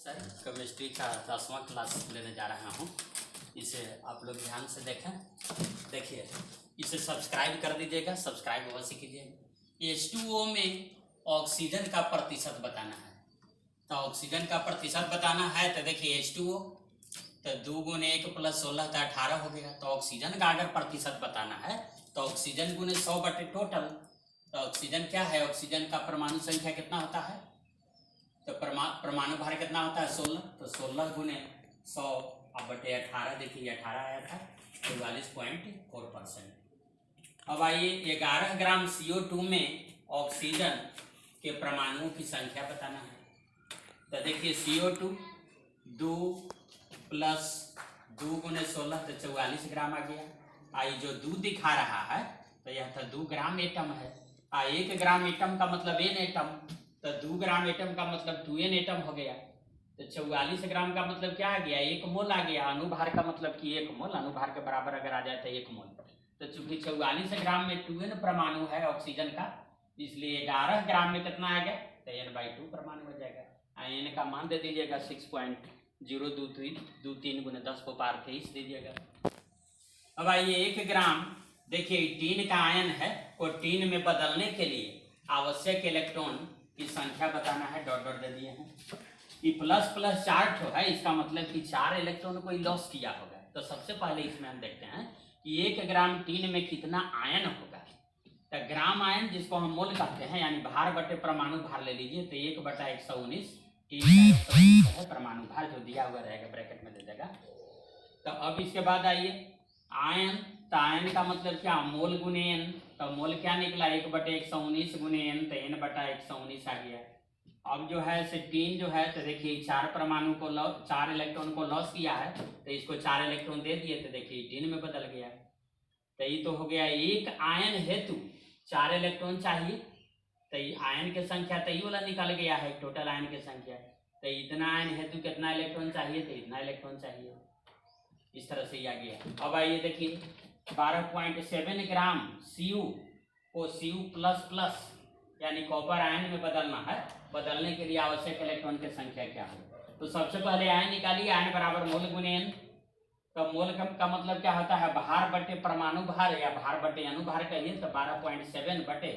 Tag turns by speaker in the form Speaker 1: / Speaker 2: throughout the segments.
Speaker 1: Sir chemistry का 10वां class लेने जा रहा हूँ। इसे आप लोग ध्यान से देखें। देखिए, इसे सब्सक्राइब कर दीजिएगा, सब्सक्राइब अवश्य कीजिएगा। H2O में ऑक्सीजन का प्रतिशत बताना है। तो ऑक्सीजन का प्रतिशत बताना है तो देखिए H2O तो 2 गुने 1 प्लस 16 तो 18 हो गया। तो ऑक्सीजन का अगर प्रतिशत बताना है तो ऑक्सीजन गुने 100 बटे टोटल। तो ऑक्सीजन क्या है, ऑक्सीजन का परमाणु संख्या कितना होता है, तो परमाणु भार कितना होता है 16। तो 16 गुने 100 अब बटे 18, देखिए 18 आया था 44.4%। अब आइए 11 ग्राम CO2 में ऑक्सीजन के परमाणुओं की संख्या बताना है। तो देखिए CO2 2 प्लस 2 गुने 16 तो 44 ग्राम आ गया। आई जो 2 दिखा रहा है तो यह था 2 ग्राम एटम है। 1 ग्राम एटम का मतलब n एटम, तो 2 ग्राम एटम का मतलब 2n एटम हो गया। तो 44 ग्राम का मतलब क्या आ गया, 1 मोल आ गया। अनुभार का मतलब कि 1 मोल, अनुभार के बराबर अगर आ जाए तो 1 मोल। तो चूंकि 44 ग्राम में 2n परमाणु है ऑक्सीजन का, इसलिए 11 ग्राम में कितना आ गया, तो n/2 परमाणु हो जाएगा। n का मान दे दीजिएगा 6.023 गुने 10 को पावर 23 दीजिएगा। अब आइए 1 ग्राम, देखिए टीन का आयन है और टीन में बदलने के लिए आवश्यक इलेक्ट्रॉन की संख्या बताना है। डॉट डॉट दे दिए हैं। ये प्लस प्लस 4 ठो है, इसका मतलब कि 4 इलेक्ट्रॉन को लॉस किया होगा। तो सबसे पहले इसमें हम देखते हैं कि 1 ग्राम टीन में कितना आयन होगा। तो ग्राम आयन जिसको हम मोल कहते हैं, यानी भार बटे परमाणु भार ले लीजिए। तो 1/119 टीन का 119 है परमाणु भार, जो दिया हुआ रहेगा ब्रैकेट में दे देगा। तो अब इसके बाद आइए आयन, तो आयन का मतलब क्या, मोल गुने n। तो मोल क्या निकला 1/119 गुने n, तो n/119 आ गया। अब जो है से टीन जो है, तो देखिए 4 परमाणु को 4 इलेक्ट्रॉन को लॉस किया है, तो इसको 4 इलेक्ट्रॉन दे दिए, तो देखिए टीन में बदल गया। तो ये तो हो गया एक आयन हेतु 4 इलेक्ट्रॉन चाहिए। तो आयन की संख्या तो ये वाला निकल गया है, टोटल आयन की संख्या। तो इतना आयन हेतु कितना इलेक्ट्रॉन चाहिए, तो इतना इलेक्ट्रॉन चाहिए। इस तरह से ये आ गया। अब आइए देखिए 12.7 ग्राम Cu को Cu++ यानी कॉपर आयन में बदलना है। बदलने के लिए आवश्यक इलेक्ट्रॉन की संख्या क्या है, तो सबसे पहले आयन निकालिए। आयन बराबर मोल गुने n। तो मोल का मतलब क्या होता है, भार बटे परमाणु भार या भार बटे अनुभार कहिए। तो 12.7 बटे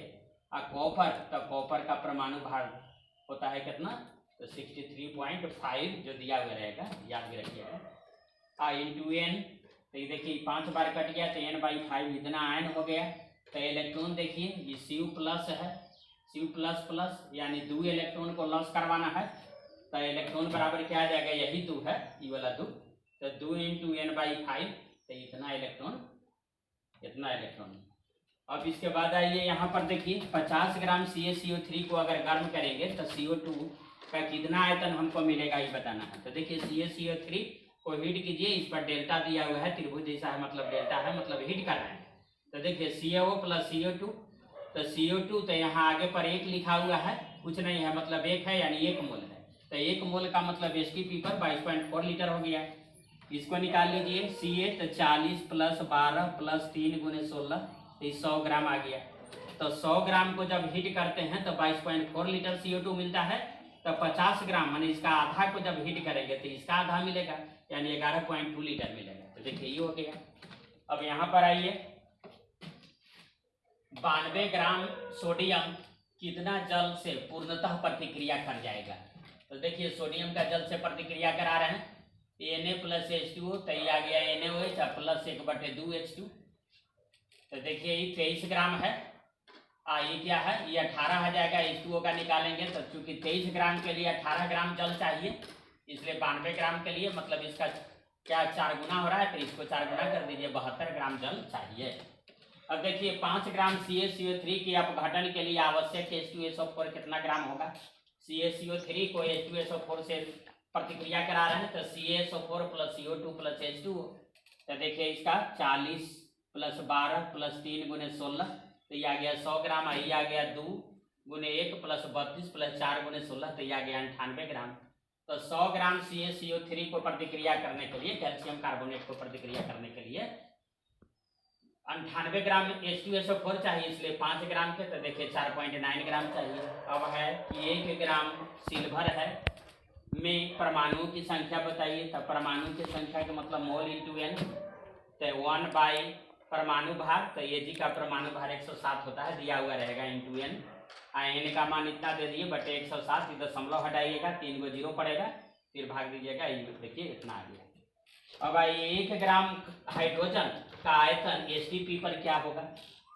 Speaker 1: कॉपर, तो कॉपर का परमाणु भार होता है कितना, तो 63.5 जो दिया हुआ रहेगा, याद भी रखिएगा। इंटू n, तो ये देखिए 5 बार कट गया तो n/5 इतना आयन हो गया। तो इलेक्ट्रॉन देखिए ये Cu+ है, Cu++ यानी 2 इलेक्ट्रॉन को लॉस करवाना है। तो इलेक्ट्रॉन बराबर क्या आ जाएगा, यही 2 है, ये वाला 2। तो 2 इंटू n/5, तो इतना इलेक्ट्रॉन। अब इसके बाद आइए यहाँ पर देखिए 50 ग्राम CaCO3 को अगर गर्म करेंगे तो CO2 का कितना आयतन हमको मिलेगा, ये बताना है। तो देखिए CaCO3 को हीट कीजिए, इस पर डेल्टा दिया हुआ है, त्रिभुज जैसा है, मतलब डेल्टा है, मतलब हीट कर रहे हैं। तो देखिए CaO + CO2, तो CO2 तो यहाँ आगे पर 1 लिखा हुआ है, कुछ नहीं है, मतलब 1 है, यानी 1 मोल है। तो 1 मोल का मतलब STP पर 22.4 लीटर हो गया। इसको निकाल लीजिए। Ca तो 40 + 12 + 3 गुने 16, तो 100 ग्राम आ गया। तो 100 ग्राम को जब हीट करते हैं तो 22.4 लीटर CO2 मिलता है। तो 50 ग्राम माने इसका आधा को जब हीट करेंगे तो इसका आधा मिलेगा, यानी 11.2 लीटर मिलेगा। तो देखिए ये हो गया। अब यहाँ पर आइए 92 ग्राम सोडियम कितना जल से पूर्णतः प्रतिक्रिया कर जाएगा। तो देखिए सोडियम का जल से प्रतिक्रिया करा रहे हैं, Na + H2O, तो ये आ गया NaOH प्लस 1/2 H2। तो देखिए ये 23 ग्राम है। ये क्या है, ये 18 आ जाएगा। H2O का निकालेंगे तो चूंकि 23 ग्राम के लिए 18 ग्राम जल चाहिए, इसलिए 92 ग्राम के लिए मतलब इसका क्या 4 गुना हो रहा है, तो इसको 4 गुना कर दीजिए, 72 ग्राम जल चाहिए। अब देखिए 5 ग्राम CaCO3 के अपघटन के लिए आवश्यक H2SO4 कितना ग्राम होगा। CaCO3 को H2SO4 से प्रतिक्रिया करा रहे हैं, तो CaSO4 + CO2 + H2O। तो देखिए इसका 40 + 12 + 3 गुने 16, तो ये आ गया 100 ग्राम। ये आ गया 2 गुने 1 + 32 + 4 गुने 16, तो ये आ गया 98 ग्राम। तो 100 ग्राम CaCO3 को प्रतिक्रिया करने के लिए, कैल्शियम कार्बोनेट को प्रतिक्रिया करने के लिए 98 ग्राम H2SO4 चाहिए, इसलिए 5 ग्राम के, तो देखिए 4.9 ग्राम चाहिए। अब है कि 1 ग्राम सिल्वर है, में परमाणुओं की संख्या बताइए। तब परमाणु की संख्या का मतलब मोल इंटू एन, तो 1 बाई परमाणु भार, तो ये जी का परमाणु भार 107 होता है, दिया हुआ रहेगा इंटू एन। एन का मान इतना दे दिए बटे 107, दशमलव हटाइएगा, 3 को जीरो पड़ेगा, फिर भाग दीजिएगा, ये देखिए इतना आ गया। अब आइए 1 ग्राम हाइड्रोजन का आयतन एसटीपी पर क्या होगा।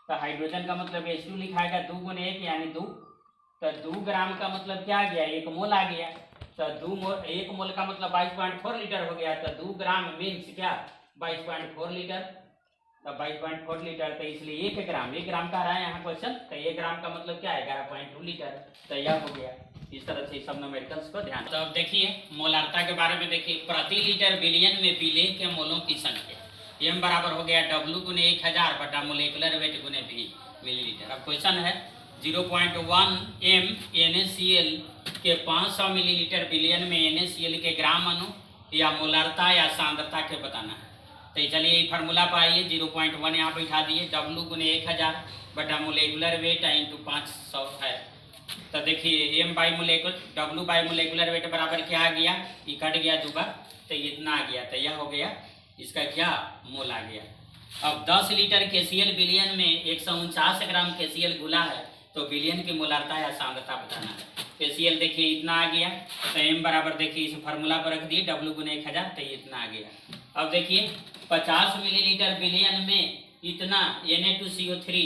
Speaker 1: तो हाइड्रोजन का मतलब H2 लिखाएगा 2 गुने 1 यानी 2, तो 2 ग्राम का मतलब क्या आ गया, 1 मोल आ गया। तो 1 मोल का मतलब 22.4 लीटर हो गया। तो 2 ग्राम मीन्स क्या 22.4 लीटर, तो 22.4 लीटर, तो इसलिए 1 ग्राम का रहा है यहाँ क्वेश्चन, तो 1 ग्राम का मतलब क्या है 11.2 लीटर, तो यह हो गया। इस तरह से सब न्यूमेरिकल्स को ध्यान। तो अब देखिए मोलारता के बारे में देखिए, प्रति लीटर बिलियन में विलेय के मोलों की संख्या, एम बराबर हो गया W गुने 1000 बटा मोलिकुलर वेट गुने V मिलीलीटर। अब क्वेश्चन है 0.1 m NaCl के 500 मिलीलीटर बिलियन में NaCl के ग्राम अणु या मोलारता या सांद्रता के बताना है। तो चलिए ये फार्मूला पर आइए, 0.1 यहाँ बैठा दिए, W गुने 1000 बटा मोलिकुलर वेट इंटू 500 है। तो देखिए M by molecular W by molecular weight बराबर क्या आ गया, ये कट गया 2 बार, तो इतना आ गया, तो यह हो गया इसका क्या मोल आ गया। अब 10 लीटर KCl बिलियन में 149 ग्राम KCl घुला है, तो बिलियन की मोलारता या सांद्रता बताना है। KCl देखिए इतना आ गया, तो M बराबर देखिए इस फार्मूला पर रख दिए W गुने 1000, तो इतना आ गया। अब देखिए 50 मिलीलीटर बिलियन में इतना Na2CO3,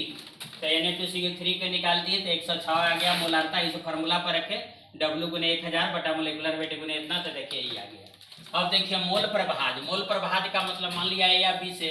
Speaker 1: तो Na2CO3 के निकाल दिए तो 106 आ गया मोलारता, इस फार्मूला पर रखे W गुने 1000 बटा मोलिकुलर वेट गुने इतना, तो देखिए ये आ गया। अब देखिए मोल प्रभाज, मोल प्रभाज का मतलब मान लिया A या B से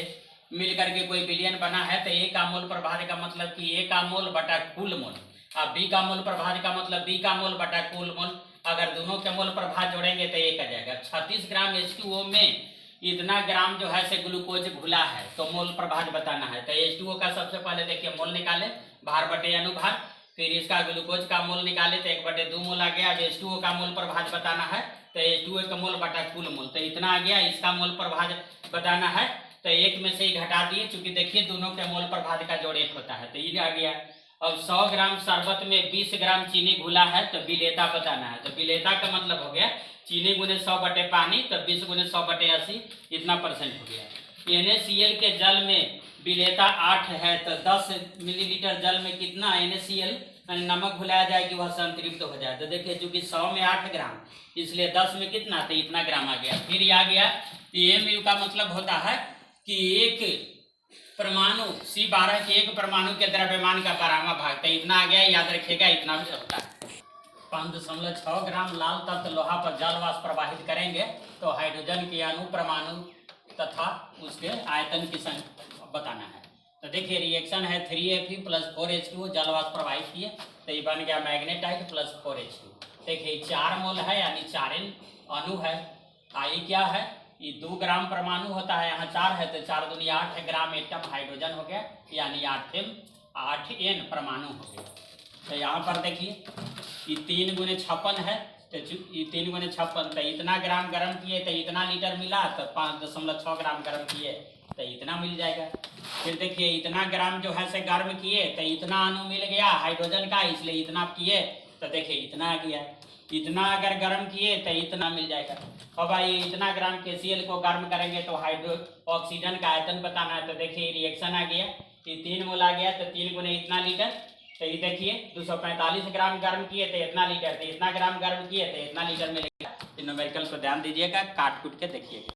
Speaker 1: मिल करके कोई बिलियन बना है, तो A का मोल प्रभाज का मतलब कि A का मोल बटा कुल मोल, अब B का मोल प्रभाज का मतलब B का मोल बटा कुल मोल, अगर दोनों के मोल प्रभाज जोड़ेंगे तो 1 आ जाएगा। 36 ग्राम H2O में इतना ग्राम जो है से ग्लूकोज घुला है, तो मोल प्रभाज बताना है। तो H2O का सबसे पहले देखिए मोल निकाले, भार बटे अनुभार, फिर इसका ग्लूकोज का मोल निकाले तो 1/2 मोल आ गया। अब H2O का मोल प्रभाज बताना है, तो H2O का मोल बटा कुल मोल, तो इतना आ गया। इसका मोल प्रभाज बताना है, तो 1 में से ही घटा दिए, चूंकि देखिए दोनों के मोल प्रभाज का जोड़ 1 होता है, तो ये आ गया। अब 100 ग्राम शरबत में 20 ग्राम चीनी घुला है, तो विलेयता बताना है। तो विलेयता का मतलब हो गया चीनी गुने 100 बटे पानी, तो 20 गुने 100 बटे 80, इतना परसेंट हो गया। NaCl के जल में विलेयता 8 है, तो 10 मिलीलीटर जल में कितना NaCl नमक घुलाया जाए कि वह संतृप्त हो जाए। तो देखिए चूंकि 100 में 8 ग्राम, इसलिए 10 में कितना, तो इतना ग्राम आ गया। फिर ये आ गया mu का मतलब होता है कि एक परमाणु C12 के एक परमाणु के द्रव्यमान का 12वां भाग, तो इतना आ गया, याद रखिएगा इतना भी होता है। 5.6 ग्राम लाल तत्व लोहा पर जल वाष्प प्रवाहित करेंगे, तो हाइड्रोजन के अणु परमाणु तथा उसके आयतन की संख्या बताना है। तो देखिए रिएक्शन है 3Fe प्लस 4H2O, जल वाष्प प्रवाहित किए, तो ये बन गया मैग्नेटाइट प्लस 4H2। देखिए 4 मोल है यानी 4 अणु है। आई क्या है, ये 2 ग्राम परमाणु होता है, यहाँ 4 है, तो 4 दूनी 8 ग्राम एटम हाइड्रोजन हो गया, यानी 8N परमाणु हो गया। तो यहाँ पर देखिए ये 3 गुने 56 है, तो ये 3 गुने 56, तो इतना ग्राम गर्म किए तो इतना लीटर मिला, तो 5.6 ग्राम गर्म किए तो इतना मिल जाएगा। फिर देखिए इतना ग्राम जो है से गर्म किए तो इतना अणु मिल गया हाइड्रोजन का, इसलिए इतना किए तो देखिए इतना आ गया। इतना अगर गर्म किए तो इतना मिल जाएगा। अब आइए इतना ग्राम KCl को गर्म करेंगे तो ऑक्सीजन का आयतन बताना है। तो देखिए रिएक्शन आ गया, ये 3 मोल आ गया, तो 3 गुने इतना लीटर, तो ये देखिए 245 ग्राम गर्म किए तो इतना लीटर, तो इतना ग्राम गर्म किए तो इतना लीटर मिलेगा। न्यूमेरिकल को ध्यान दीजिएगा, काट कूट के देखिएगा।